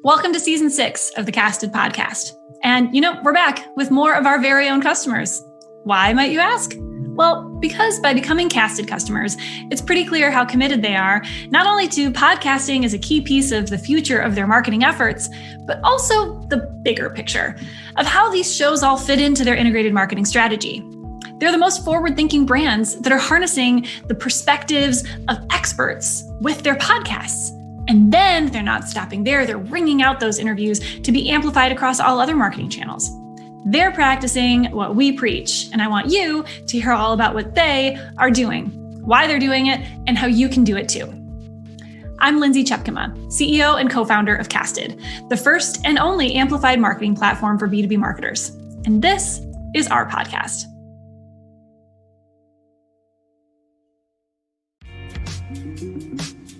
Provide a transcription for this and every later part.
Welcome to season 6 of the Casted podcast. And we're back with more of our very own customers. Why, might you ask? Well, because by becoming Casted customers, it's pretty clear how committed they are, not only to podcasting as a key piece of the future of their marketing efforts, but also the bigger picture of how these shows all fit into their integrated marketing strategy. They're the most forward-thinking brands that are harnessing the perspectives of experts with their podcasts. And then they're not stopping there. They're wringing out those interviews to be amplified across all other marketing channels. They're practicing what we preach. And I want you to hear all about what they are doing, why they're doing it, and how you can do it too. I'm Lindsay Chepkema, CEO and co-founder of Casted, the first and only amplified marketing platform for B2B marketers. And this is our podcast.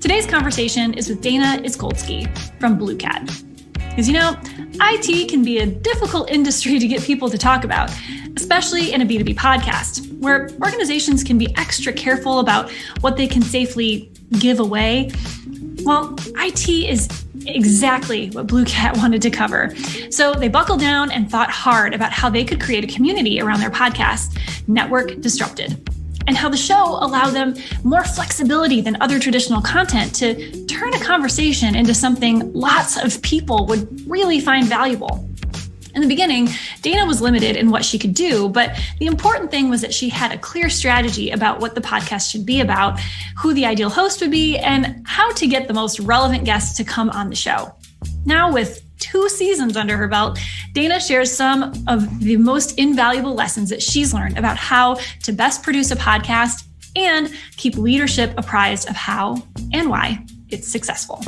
Today's conversation is with Dana Iskoldski from BlueCat. Because IT can be a difficult industry to get people to talk about, especially in a B2B podcast, where organizations can be extra careful about what they can safely give away. Well, IT is exactly what BlueCat wanted to cover. So they buckled down and thought hard about how they could create a community around their podcast, Network Disrupted, and how the show allowed them more flexibility than other traditional content to turn a conversation into something lots of people would really find valuable. In the beginning, Dana was limited in what she could do, but the important thing was that she had a clear strategy about what the podcast should be about, who the ideal host would be, and how to get the most relevant guests to come on the show. Now, with 2 seasons under her belt, Dana shares some of the most invaluable lessons that she's learned about how to best produce a podcast and keep leadership apprised of how and why it's successful.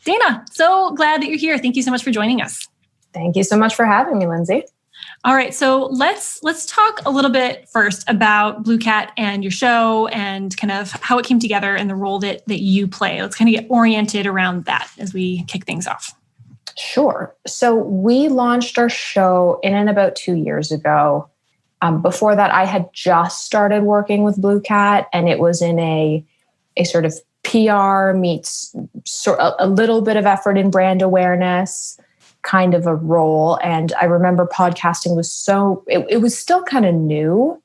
Dana, so glad that you're here. Thank you so much for joining us. Thank you so much for having me, Lindsay. All right, so let's talk a little bit first about BlueCat and your show and kind of how it came together and the role that you play. Let's kind of get oriented around that as we kick things off. Sure. So we launched our show in and about 2 years ago. Before that, I had just started working with BlueCat, and it was in a sort of PR meets a little bit of effort in brand awareness kind of a role. And I remember podcasting was it was still kind of new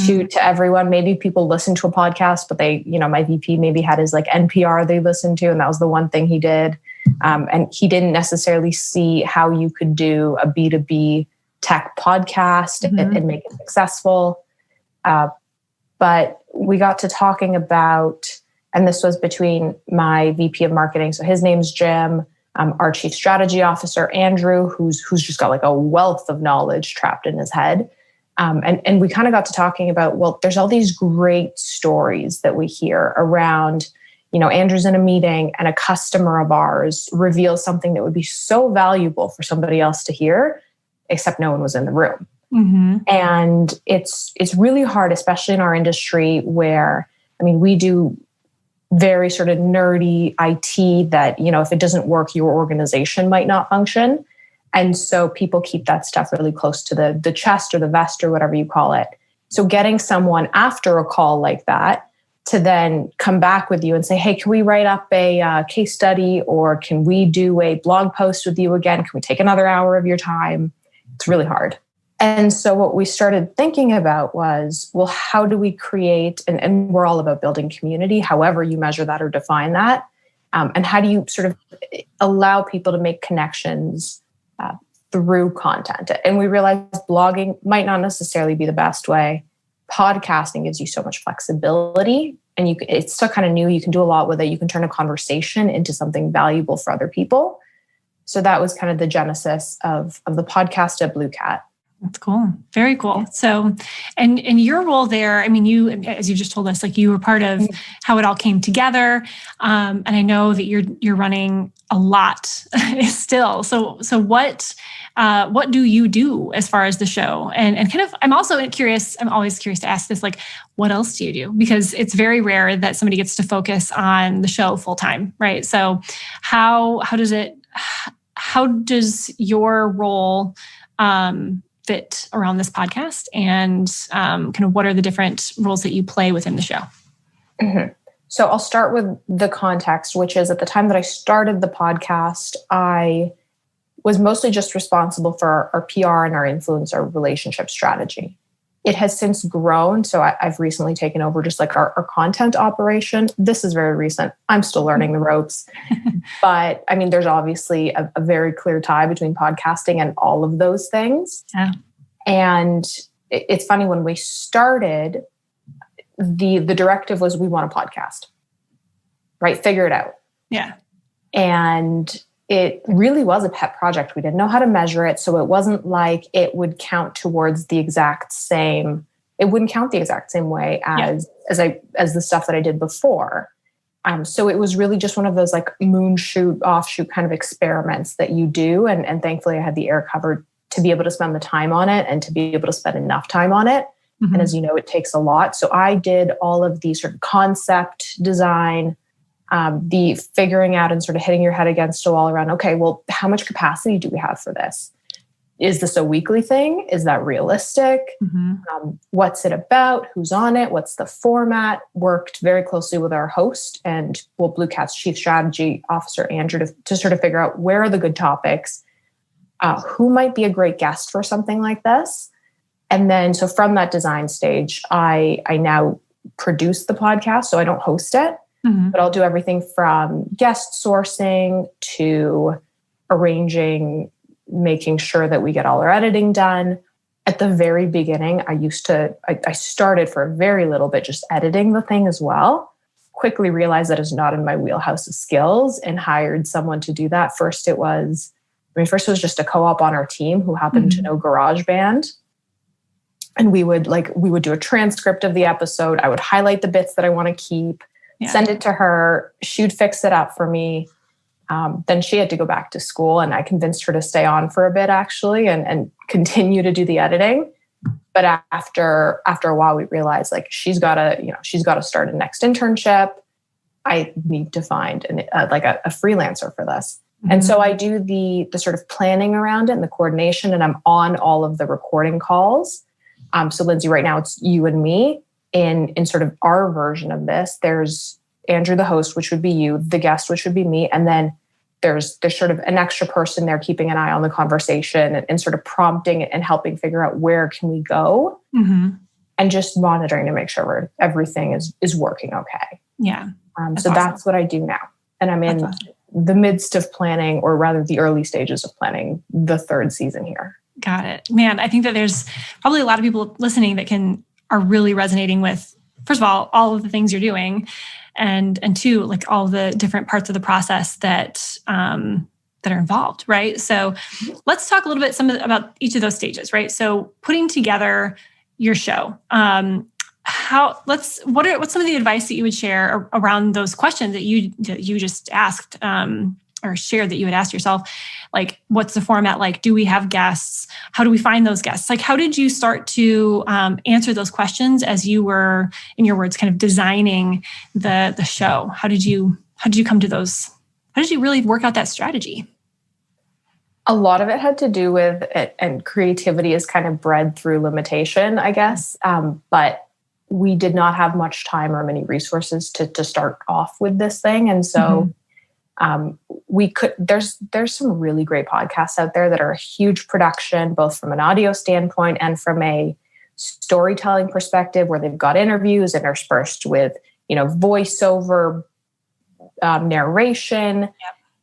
to everyone. Maybe people listen to a podcast, but they, my VP maybe had his like NPR they listened to, and that was the one thing he did. And he didn't necessarily see how you could do a B2B tech podcast and make it successful. But we got to talking about, and this was between my VP of marketing. So his name's Jim. Our chief strategy officer, Andrew, who's just got like a wealth of knowledge trapped in his head. And we kind of got to talking about, well, there's all these great stories that we hear around, Andrew's in a meeting and a customer of ours reveals something that would be so valuable for somebody else to hear, except no one was in the room. Mm-hmm. And it's really hard, especially in our industry where, we do very sort of nerdy IT that, if it doesn't work, your organization might not function. And so people keep that stuff really close to the chest or the vest or whatever you call it. So getting someone after a call like that to then come back with you and say, hey, can we write up a case study, or can we do a blog post with you again? Can we take another hour of your time? It's really hard. And so what we started thinking about was, well, how do we create, and we're all about building community, however you measure that or define that. And how do you sort of allow people to make connections through content? And we realized blogging might not necessarily be the best way. Podcasting gives you so much flexibility, and it's still kind of new. You can do a lot with it. You can turn a conversation into something valuable for other people. So that was kind of the genesis of the podcast at BlueCat. That's cool. Very cool. So, and your role there, you, as you just told us, like you were part of how it all came together. And I know that you're running a lot still. So what do you do as far as the show? And kind of, I'm always curious to ask this, like, what else do you do? Because it's very rare that somebody gets to focus on the show full time, right? So how does your role, fit around this podcast, and kind of what are the different roles that you play within the show? Mm-hmm. So I'll start with the context, which is at the time that I started the podcast, I was mostly just responsible for our PR and our influencer relationship strategy. It has since grown. So I've recently taken over just like our content operation. This is very recent. I'm still learning the ropes. But I mean, there's obviously a very clear tie between podcasting and all of those things. Yeah. And it's funny, when we started, the directive was, we want a podcast, right? Figure it out. Yeah. And it really was a pet project. We didn't know how to measure it. So it wasn't like it would count towards the exact same, it wouldn't count the exact same way as the stuff that I did before. So it was really just one of those like moonshoot, offshoot kind of experiments that you do. And thankfully I had the air covered to be able to spend the time on it and to be able to spend enough time on it. Mm-hmm. And as you know, it takes a lot. So I did all of the sort of concept design, the figuring out and sort of hitting your head against a wall around, okay, well, how much capacity do we have for this? Is this a weekly thing? Is that realistic? Mm-hmm. What's it about? Who's on it? What's the format? Worked very closely with our host and BlueCat's chief strategy officer, Andrew, to sort of figure out where are the good topics, who might be a great guest for something like this. And then, so from that design stage, I now produce the podcast. So I don't host it, mm-hmm. but I'll do everything from guest sourcing to arranging, making sure that we get all our editing done. At the very beginning, I started for a very little bit just editing the thing as well. Quickly realized that is not in my wheelhouse of skills and hired someone to do that. First it was just a co-op on our team who happened mm-hmm. to know GarageBand. And we would do a transcript of the episode. I would highlight the bits that I want to keep, send it to her. She'd fix it up for me. Then she had to go back to school, and I convinced her to stay on for a bit actually and continue to do the editing. But after a while, we realized like she's got to start a next internship. I need to find a freelancer for this. Mm-hmm. And so I do the sort of planning around it and the coordination, and I'm on all of the recording calls. So Lindsay, right now it's you and me in sort of our version of this. There's Andrew, the host, which would be you, the guest, which would be me. And then there's sort of an extra person there keeping an eye on the conversation and sort of prompting and helping figure out where can we go, mm-hmm. and just monitoring to make sure everything is working okay. Yeah. So awesome. That's what I do now. And I'm in the midst of planning, or rather the early stages of planning the third season here. Got it. Man, I think that there's probably a lot of people listening that are really resonating with, first of all of the things you're doing, and two, like all the different parts of the process that are involved, right? So let's talk a little bit about each of those stages, right? So putting together your show, what's some of the advice that you would share around those questions that you just asked, or shared that you had asked yourself? Like, what's the format like? Do we have guests? How do we find those guests? Like, how did you start to answer those questions as you were, in your words, kind of designing the show? How did you come to those? How did you really work out that strategy? A lot of it had to do with it, and creativity is kind of bred through limitation, I guess. But we did not have much time or many resources to start off with this thing. And so mm-hmm. There's some really great podcasts out there that are a huge production, both from an audio standpoint and from a storytelling perspective, where they've got interviews interspersed with, voiceover, narration. Yep.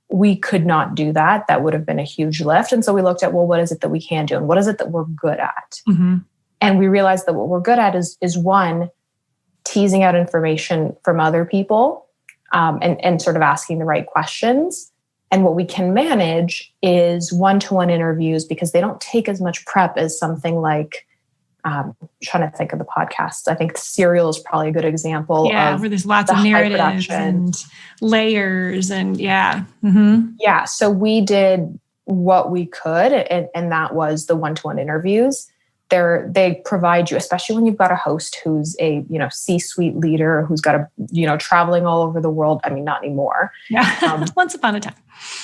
We could not do that. That would have been a huge lift. And so we looked at, well, what is it that we can do? And what is it that we're good at? Mm-hmm. And we realized that what we're good at is one, teasing out information from other people, and sort of asking the right questions. And what we can manage is one-to-one interviews, because they don't take as much prep as something like, trying to think of the podcasts. I think Serial is probably a good example. Yeah, where there's lots of narratives and layers and Mm-hmm. Yeah. So we did what we could, and that was the one-to-one interviews. They provide you, especially when you've got a host who's a C-suite leader who's got traveling all over the world. I mean, not anymore. Yeah, once upon a time.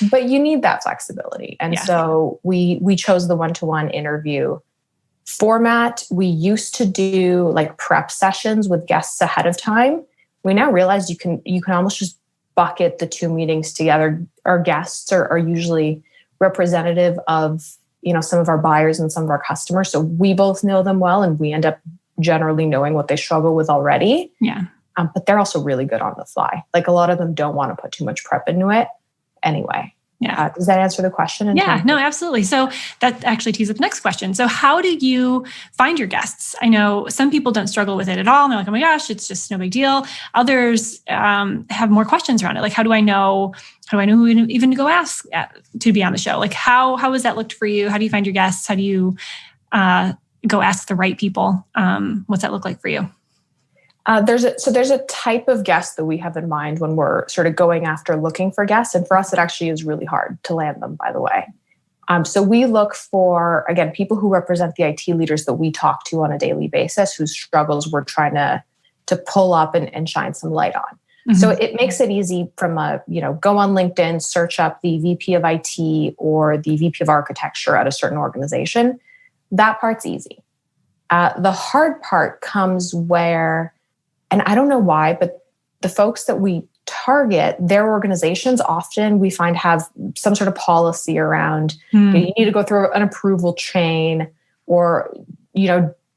But you need that flexibility, and so we chose the one-to-one interview format. We used to do like prep sessions with guests ahead of time, we now realize you can almost just bucket the two meetings together. Our guests are usually representative of, some of our buyers and some of our customers. So we both know them well, and we end up generally knowing what they struggle with already. Yeah. But they're also really good on the fly. Like, a lot of them don't want to put too much prep into it anyway. Yeah. Does that answer the question? Yeah, no, absolutely. So that actually tees up the next question. So how do you find your guests? I know some people don't struggle with it at all. And they're like, oh my gosh, it's just no big deal. Others have more questions around it. Like, how do I know who even to go ask to be on the show? Like, how has that looked for you? How do you find your guests? How do you go ask the right people? What's that look like for you? There's a type of guest that we have in mind when we're sort of going after looking for guests. And for us, it actually is really hard to land them, by the way. So we look for, again, people who represent the IT leaders that we talk to on a daily basis, whose struggles we're trying to pull up and shine some light on. Mm-hmm. So it makes it easy from go on LinkedIn, search up the VP of IT or the VP of architecture at a certain organization. That part's easy. The hard part comes where, and I don't know why, but the folks that we target, their organizations often we find have some sort of policy around, you need to go through an approval chain, or,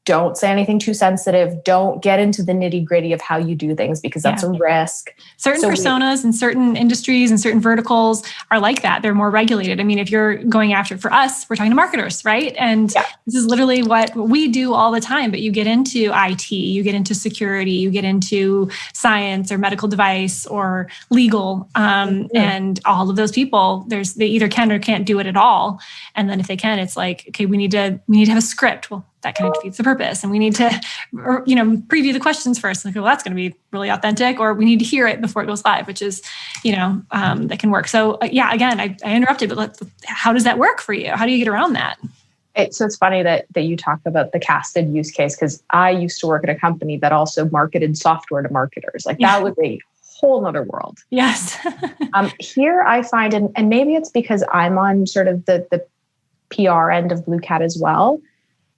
don't say anything too sensitive. Don't get into the nitty gritty of how you do things, because that's a risk. Certain personas in certain industries and certain verticals are like that. They're more regulated. I mean, if you're going after, for us, we're talking to marketers, right? And this is literally what we do all the time. But you get into IT, you get into security, you get into science or medical device or legal. And all of those people, they either can or can't do it at all. And then if they can, it's like, okay, we need to have a script. Well, that kind of defeats the purpose. And we need to, preview the questions first. Like, well, that's going to be really authentic, or we need to hear it before it goes live, which is, that can work. So again, I interrupted, but how does that work for you? How do you get around that? So it's funny that you talk about the casted use case, because I used to work at a company that also marketed software to marketers. Like that was a whole nother world. Yes. Here I find, and maybe it's because I'm on sort of the PR end of BlueCat as well,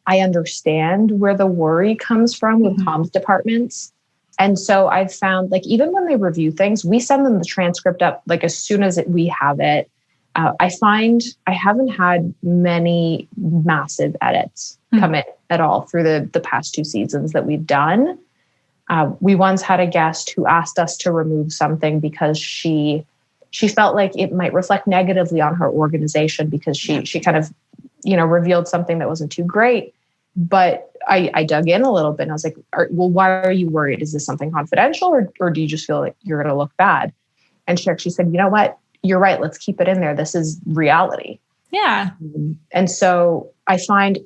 I understand where the worry comes from with comms departments. And so I've found, like, even when they review things, we send them the transcript up, like, as soon as we have it. I find I haven't had many massive edits come in at all through the past 2 seasons that we've done. We once had a guest who asked us to remove something because she felt like it might reflect negatively on her organization, because she kind of, revealed something that wasn't too great. But I dug in a little bit and I was like, why are you worried? Is this something confidential, or do you just feel like you're going to look bad? And she actually said, you know what? You're right. Let's keep it in there. This is reality. Yeah. And so I find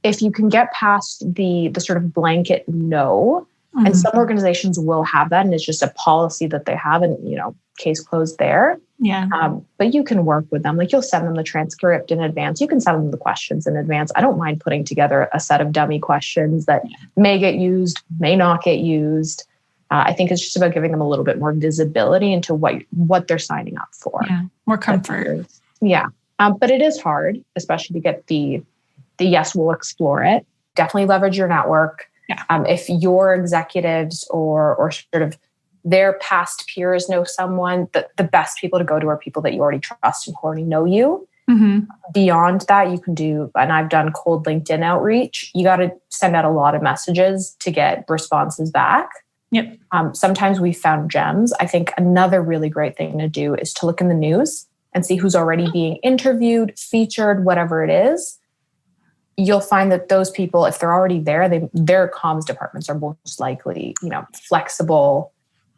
if you can get past the sort of blanket no, and some organizations will have that, and it's just a policy that they have, and, case closed there. Yeah. But you can work with them. Like, you'll send them the transcript in advance. You can send them the questions in advance. I don't mind putting together a set of dummy questions that may get used, may not get used. I think it's just about giving them a little bit more visibility into what they're signing up for. Yeah. More comfort. Yeah. But it is hard, especially to get the yes, we'll explore it. Definitely leverage your network. Yeah. If your executives or sort of their past peers know someone, the best people to go to are people that you already trust and who already know you. Beyond that, you can do, and I've done cold LinkedIn outreach. You got to send out a lot of messages to get responses back. Yep. Sometimes we found gems. I think another really great thing to do is to look in the news and see who's already being interviewed, featured, whatever it is. You'll find that those people, if they're already there, their comms departments are most likely, flexible.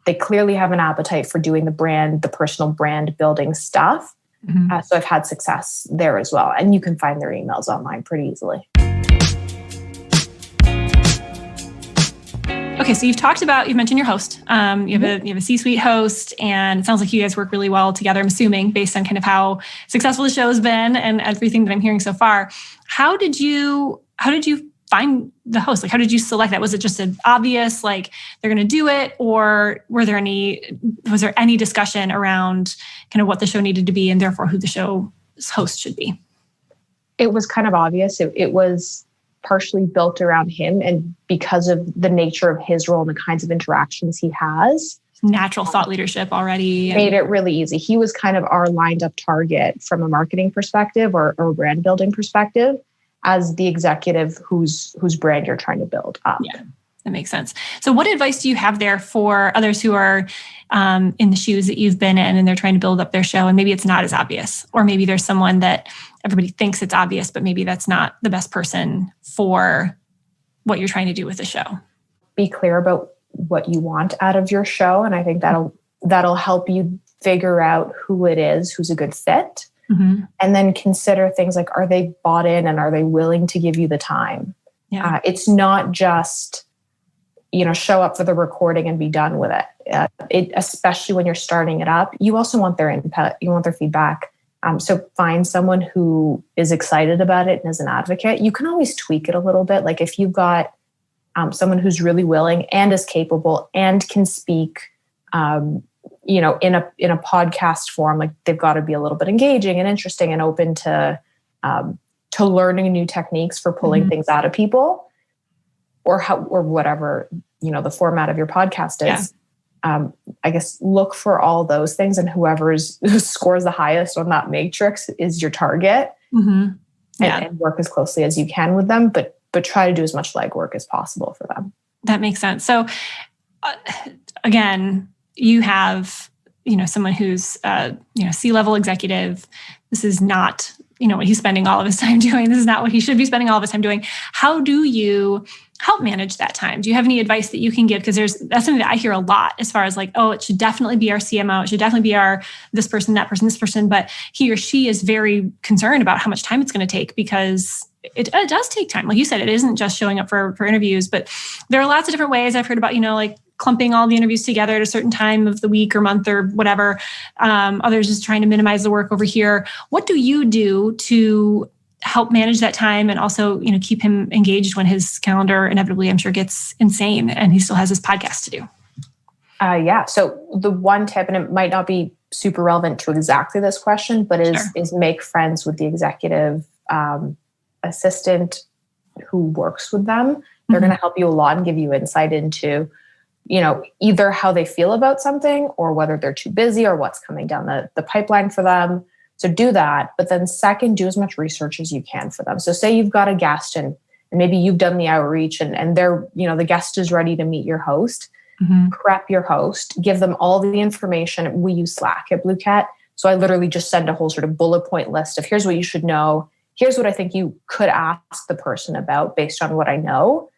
They clearly have an appetite for doing the personal brand building stuff. So I've had success there as well. And you can find their emails online pretty easily. Okay, so you've mentioned your host. You have a C-suite host, and it sounds like you guys work really well together, I'm assuming, based on kind of how successful the show has been and everything that I'm hearing so far. How did you find the host? Like, how did you select that? Was it just an obvious, like, they're going to do it? Or was there any discussion around kind of what the show needed to be and therefore who the show's host should be? It was kind of obvious. It was partially built around him. And because of the nature of his role and the kinds of interactions he has, natural thought leadership already made it really easy. He was kind of our lined up target from a marketing perspective or brand building perspective as the executive whose brand you're trying to build up. Yeah, that makes sense. So what advice do you have there for others who are in the shoes that you've been in and they're trying to build up their show and maybe it's not as obvious, or maybe there's someone that everybody thinks it's obvious, but maybe that's not the best person for what you're trying to do with the show? Be clear about what you want out of your show. And I think that'll help you figure out who it is, who's a good fit. Mm-hmm. And then consider things like, are they bought in and are they willing to give you the time? Yeah. It's not just, show up for the recording and be done with it. Especially when you're starting it up, you also want their input, you want their feedback. So find someone who is excited about it and is an advocate. You can always tweak it a little bit. Like if you've got someone who's really willing and is capable and can speak, in a podcast form, like they've got to be a little bit engaging and interesting and open to learning new techniques for pulling mm-hmm. things out of people, or whatever the format of your podcast is. Yeah. I guess look for all those things, and who scores the highest on that matrix is your target. Mm-hmm. Yeah. And work as closely as you can with them, but try to do as much legwork as possible for them. That makes sense. So again, you have, someone who's, C-level executive. This is not, what he's spending all of his time doing. This is not what he should be spending all of his time doing. How do you help manage that time? Do you have any advice that you can give? Because that's something that I hear a lot as far as like, oh, it should definitely be our CMO. It should definitely be our this person, that person, this person. But he or she is very concerned about how much time it's going to take, because it does take time. Like you said, it isn't just showing up for interviews, but there are lots of different ways. I've heard about, like clumping all the interviews together at a certain time of the week or month or whatever. Others just trying to minimize the work over here. What do you do to help manage that time and also, keep him engaged when his calendar inevitably, I'm sure, gets insane and he still has his podcast to do? Yeah. So the one tip, and it might not be super relevant to exactly this question, but is make friends with the executive assistant who works with them. They're mm-hmm. going to help you a lot and give you insight into, either how they feel about something or whether they're too busy or what's coming down the pipeline for them. So do that. But then second, do as much research as you can for them. So say you've got a guest and maybe you've done the outreach and they're, the guest is ready to meet your host. Mm-hmm. Prep your host, give them all the information. We use Slack at BlueCat. So I literally just send a whole sort of bullet point list of here's what you should know. Here's what I think you could ask the person about based on what I know.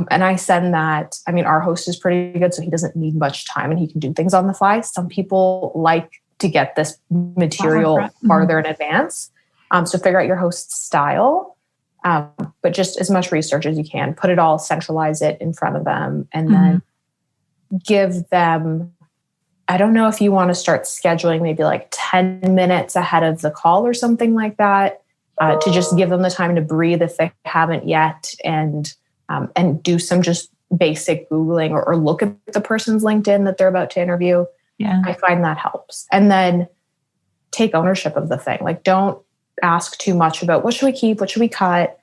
And I send that. I mean, our host is pretty good, so he doesn't need much time and he can do things on the fly. Some people like to get this material farther in advance. So figure out your host's style, but just as much research as you can. Put it all, centralize it in front of them, and then give them, I don't know if you want to start scheduling maybe like 10 minutes ahead of the call or something like that, to just give them the time to breathe if they haven't yet, and do some just basic Googling or look at the person's LinkedIn that they're about to interview. Yeah. I find that helps. And then take ownership of the thing. Like, don't ask too much about what should we keep, what should we cut.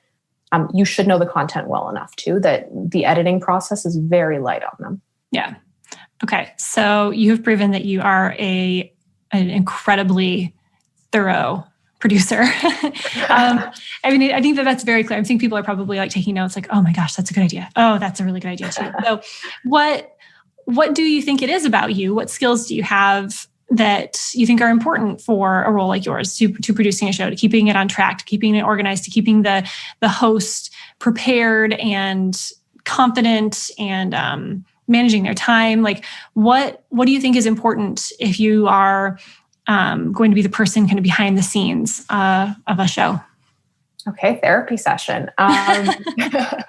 You should know the content well enough too, that the editing process is very light on them. Yeah. Okay. So you have proven that you are an incredibly thorough producer. I think that's very clear. I think people are probably like taking notes like, oh my gosh, that's a good idea. Oh, that's a really good idea too. So what do you think it is about you? What skills do you have that you think are important for a role like yours, to producing a show, to keeping it on track, to keeping it organized, to keeping the host prepared and confident and managing their time? Like, what do you think is important if you are going to be the person kind of behind the scenes of a show? Okay, therapy session. I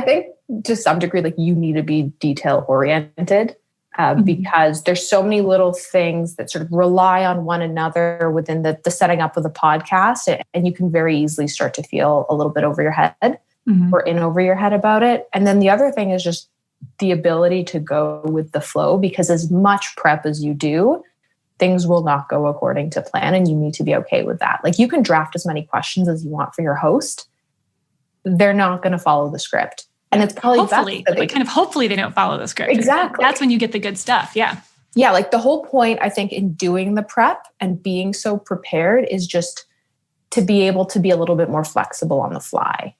think to some degree, like, you need to be detail oriented because there's so many little things that sort of rely on one another within the setting up of the podcast. And you can very easily start to feel a little bit over your head or in over your head about it. And then the other thing is just the ability to go with the flow, because as much prep as you do, things will not go according to plan. And you need to be okay with that. Like, you can draft as many questions as you want for your host. they're not going to follow the script. And it's probably hopefully, hopefully they don't follow the script. Exactly. That's when you get the good stuff. Yeah. Yeah. Like the whole point, I think, in doing the prep and being so prepared is just to be able to be a little bit more flexible on the fly.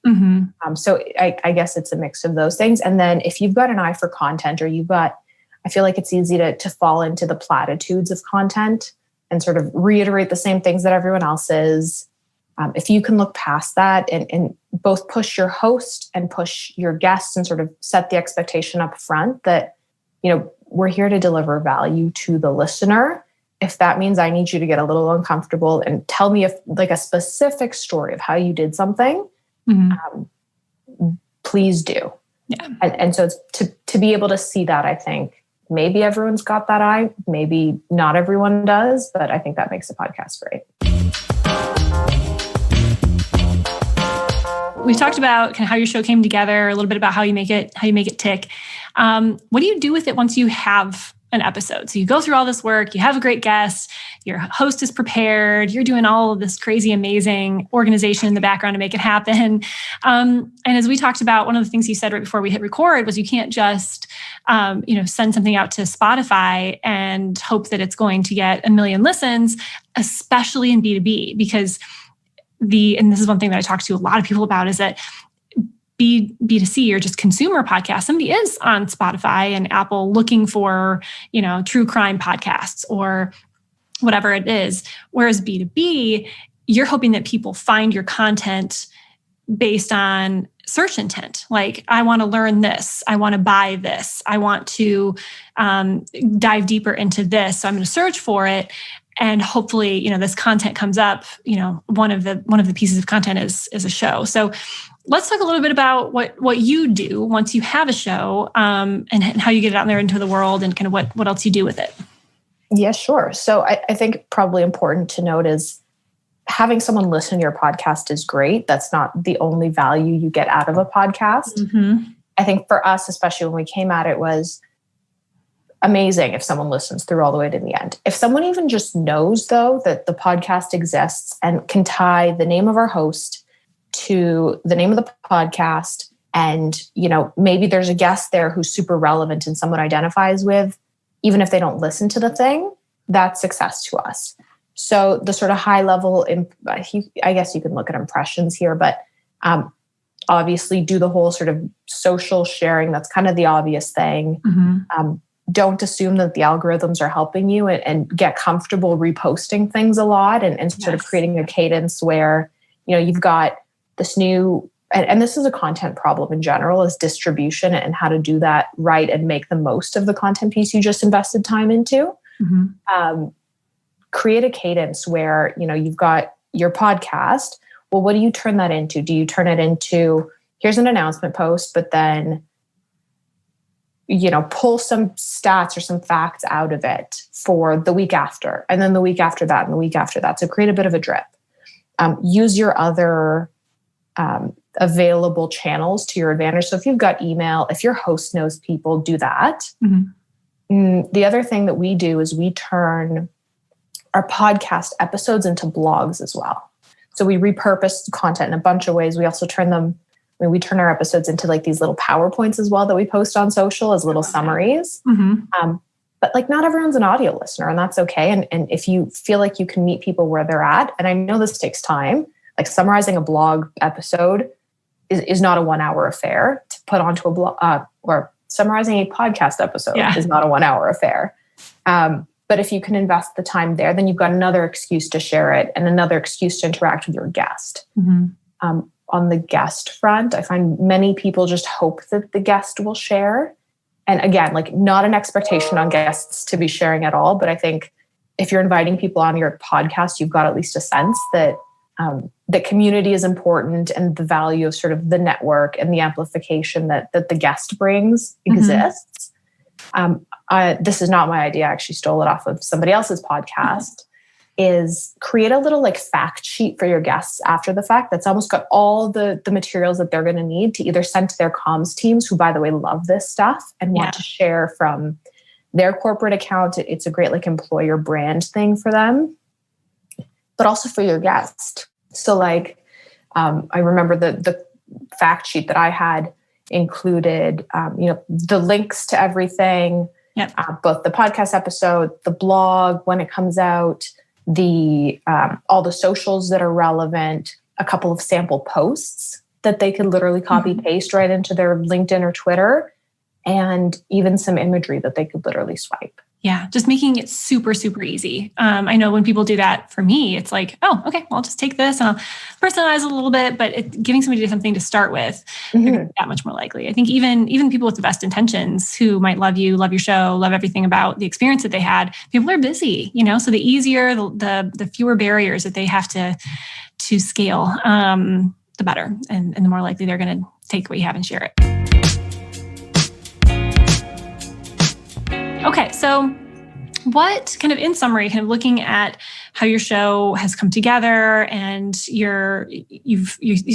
So I guess it's a mix of those things. And then if you've got an eye for content, or I feel like it's easy to fall into the platitudes of content and sort of reiterate the same things that everyone else is. If you can look past that and both push your host and push your guests and sort of set the expectation up front that, we're here to deliver value to the listener. If that means I need you to get a little uncomfortable and tell me a specific story of how you did something, please do. Yeah. And so it's to be able to see that, I think maybe everyone's got that eye, maybe not everyone does, but I think that makes the podcast great. We've talked about kind of how your show came together, a little bit about how you make it tick. What do you do with it once you have an episode? So you go through all this work, you have a great guest, your host is prepared, you're doing all of this crazy, amazing organization in the background to make it happen. And as we talked about, one of the things you said right before we hit record was you can't just, send something out to Spotify and hope that it's going to get 1 million listens, especially in B2B, because and this is one thing that I talk to a lot of people about, is that B2C or just consumer podcasts, somebody is on Spotify and Apple looking for, true crime podcasts or whatever it is. Whereas B2B, you're hoping that people find your content based on search intent. Like, I want to learn this. I want to buy this. I want to dive deeper into this. So I'm going to search for it. And hopefully, this content comes up. One of the pieces of content is a show. So let's talk a little bit about what you do once you have a show, and how you get it out there into the world, and kind of what else you do with it. Yeah, sure. So I think probably important to note is having someone listen to your podcast is great. That's not the only value you get out of a podcast. I think for us, especially when we came at it, was amazing if someone listens through all the way to the end. If someone even just knows, though, that the podcast exists and can tie the name of our host to the name of the podcast, and maybe there's a guest there who's super relevant and someone identifies with, even if they don't listen to the thing, that's success to us. So the sort of high level, I guess you can look at impressions here, but obviously do the whole sort of social sharing. That's kind of the obvious thing. Don't assume that the algorithms are helping you, and get comfortable reposting things a lot and sort of creating a cadence where, you've got this new, and this is a content problem in general, is distribution and how to do that right and make the most of the content piece you just invested time into. Create a cadence where, you've got your podcast. Well, what do you turn that into? Do you turn it into, here's an announcement post, but then pull some stats or some facts out of it for the week after, and then the week after that, and the week after that. So create a bit of a drip. Use your other available channels to your advantage. So if you've got email, if your host knows people, do that. The other thing that we do is we turn our podcast episodes into blogs as well. So we repurpose content in a bunch of ways. We also turn them, we turn our episodes into like these little PowerPoints as well that we post on social as little summaries. But like, not everyone's an audio listener, and that's okay. And if you feel like you can meet people where they're at, and I know this takes time, like summarizing a blog episode is not a 1 hour affair to put onto a blog, or summarizing a podcast episode is not a 1 hour affair. But if you can invest the time there, then you've got another excuse to share it and another excuse to interact with your guest. On the guest front, I find many people just hope that the guest will share. And again, like, not an expectation on guests to be sharing at all. But I think if you're inviting people on your podcast, you've got at least a sense that that community is important, and the value of sort of the network and the amplification that the guest brings exists. This is not my idea. I actually stole it off of somebody else's podcast. Is create a little like fact sheet for your guests after the fact that's almost got all the materials that they're going to need to either send to their comms teams, who, by the way, love this stuff and want to share from their corporate account. It's a great like employer brand thing for them, but also for your guest. So like, I remember fact sheet that I had included, the links to everything, both the podcast episode, the blog, when it comes out, all the socials that are relevant, a couple of sample posts that they could literally copy paste right into their LinkedIn or Twitter, and even some imagery that they could literally swipe. Yeah, just making it super, super easy. I know when people do that, for me, it's like, oh, okay, well, I'll just take this and I'll personalize it a little bit, but giving somebody something to start with, they're that much more likely. I think even people with the best intentions who might love you, love your show, love everything about the experience that they had, people are busy, so the easier, the fewer barriers that they have to scale, the better. And the more likely they're going to take what you have and share it. Okay, so what kind of, in summary, kind of looking at how your show has come together, and you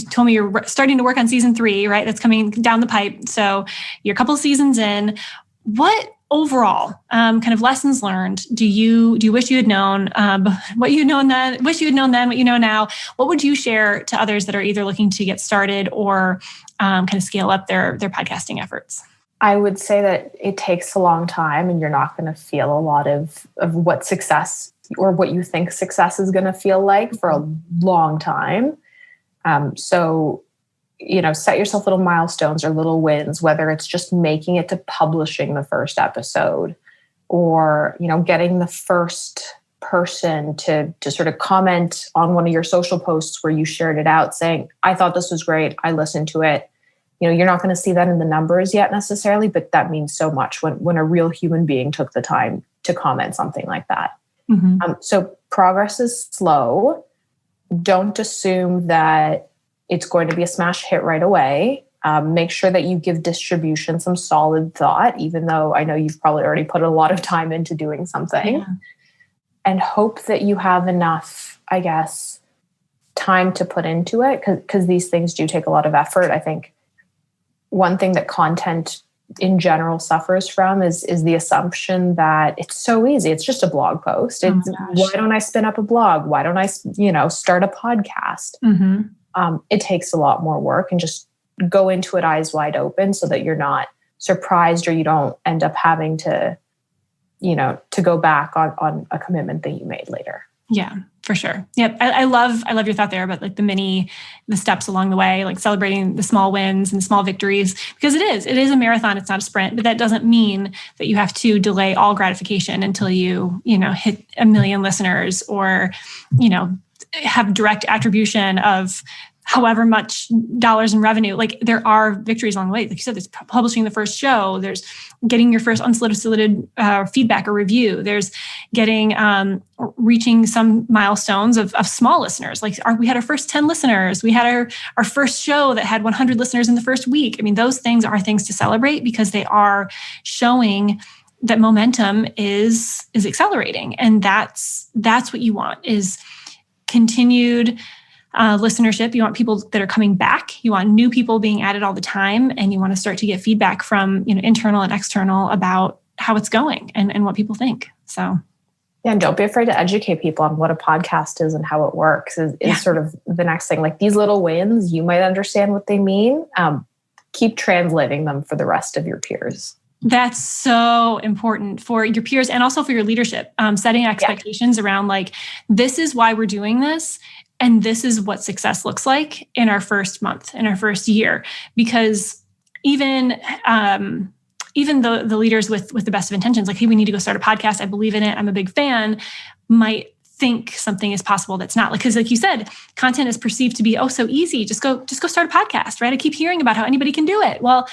told me you're starting to work on season 3, right? That's coming down the pipe. So you're a couple of seasons in. What overall kind of lessons learned do you wish you had known? What you know then, wish you had known then, what you know now? What would you share to others that are either looking to get started or kind of scale up their podcasting efforts? I would say that it takes a long time, and you're not going to feel a lot of what success or what you think success is going to feel like for a long time. So, set yourself little milestones or little wins, whether it's just making it to publishing the first episode, or, getting the first person to sort of comment on one of your social posts where you shared it out saying, I thought this was great, I listened to it. You're not going to see that in the numbers yet necessarily, but that means so much when a real human being took the time to comment something like that. So progress is slow. Don't assume that it's going to be a smash hit right away. Make sure that you give distribution some solid thought, even though I know you've probably already put a lot of time into doing something. Yeah. And hope that you have enough, I guess, time to put into it, because these things do take a lot of effort. I think one thing that content in general suffers from is the assumption that it's so easy. It's just a blog post. It's why don't I spin up a blog? Why don't I, start a podcast? It takes a lot more work, and just go into it eyes wide open so that you're not surprised, or you don't end up having to go back on a commitment that you made later. Yeah, for sure. Yep. I love your thought there about like the steps along the way, like celebrating the small wins and the small victories, because it is a marathon. It's not a sprint, but that doesn't mean that you have to delay all gratification until you hit 1 million listeners, or, have direct attribution of however much dollars in revenue. Like, there are victories along the way. Like you said, there's publishing the first show. There's getting your first unsolicited feedback or review. There's getting, reaching some milestones of small listeners. Like we had our first 10 listeners. We had our first show that had 100 listeners in the first week. I mean, those things are things to celebrate, because they are showing that momentum is accelerating. And that's what you want, is continued listenership. You want people that are coming back. You want new people being added all the time. And you want to start to get feedback from, internal and external about how it's going and what people think. So, yeah, and don't be afraid to educate people on what a podcast is and how it works is sort of the next thing. Like, these little wins, you might understand what they mean. Keep translating them for the rest of your peers. That's so important for your peers, and also for your leadership, setting expectations around like, this is why we're doing this. And this is what success looks like in our first month, in our first year. Because even the leaders with the best of intentions, like, hey, we need to go start a podcast, I believe in it, I'm a big fan, might think something is possible that's not. Like, because like you said, content is perceived to be, oh, so easy. Just go start a podcast, right? I keep hearing about how anybody can do it. Well,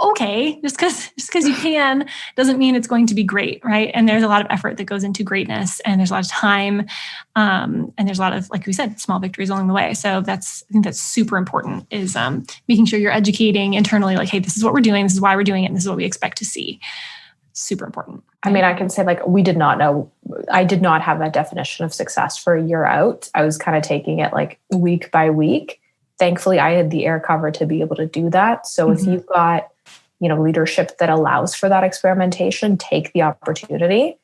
okay, just because you can doesn't mean it's going to be great, right? And there's a lot of effort that goes into greatness, and there's a lot of time, and there's a lot of, like we said, small victories along the way. So I think that's super important, is making sure you're educating internally, like, hey, this is what we're doing, this is why we're doing it, and this is what we expect to see. Super important. I mean, I can say, like, I did not have that definition of success for a year out. I was kind of taking it like week by week. Thankfully, I had the air cover to be able to do that. So if you've got leadership that allows for that experimentation, take the opportunity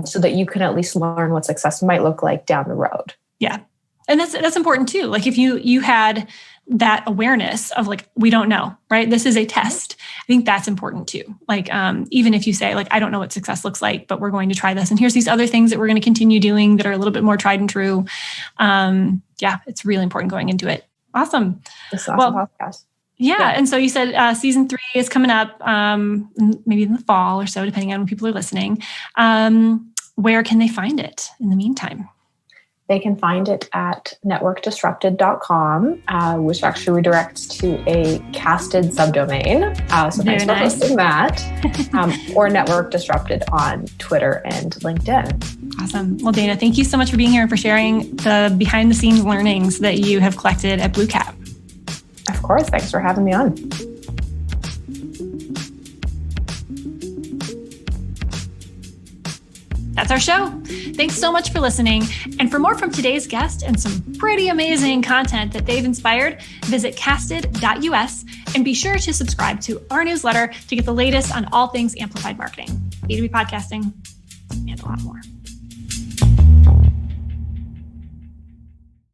so that you can at least learn what success might look like down the road. Yeah. And that's important too. Like, if you had that awareness of like, we don't know, right? This is a test. I think that's important too. Like, even if you say like, I don't know what success looks like, but we're going to try this. And here's these other things that we're going to continue doing that are a little bit more tried and true. Yeah, it's really important going into it. Awesome. This is awesome podcast. Yeah. And so you said season 3 is coming up, maybe in the fall or so, depending on when people are listening. Where can they find it in the meantime? They can find it at networkdisrupted.com, which actually redirects to a casted subdomain. So thanks for hosting that. Or Network Disrupted on Twitter and LinkedIn. Awesome. Well, Dana, thank you so much for being here and for sharing the behind the scenes learnings that you have collected at BlueCat. Of course. Thanks for having me on. That's our show. Thanks so much for listening. And for more from today's guest and some pretty amazing content that they've inspired, visit casted.us and be sure to subscribe to our newsletter to get the latest on all things amplified marketing, B2B podcasting, and a lot more.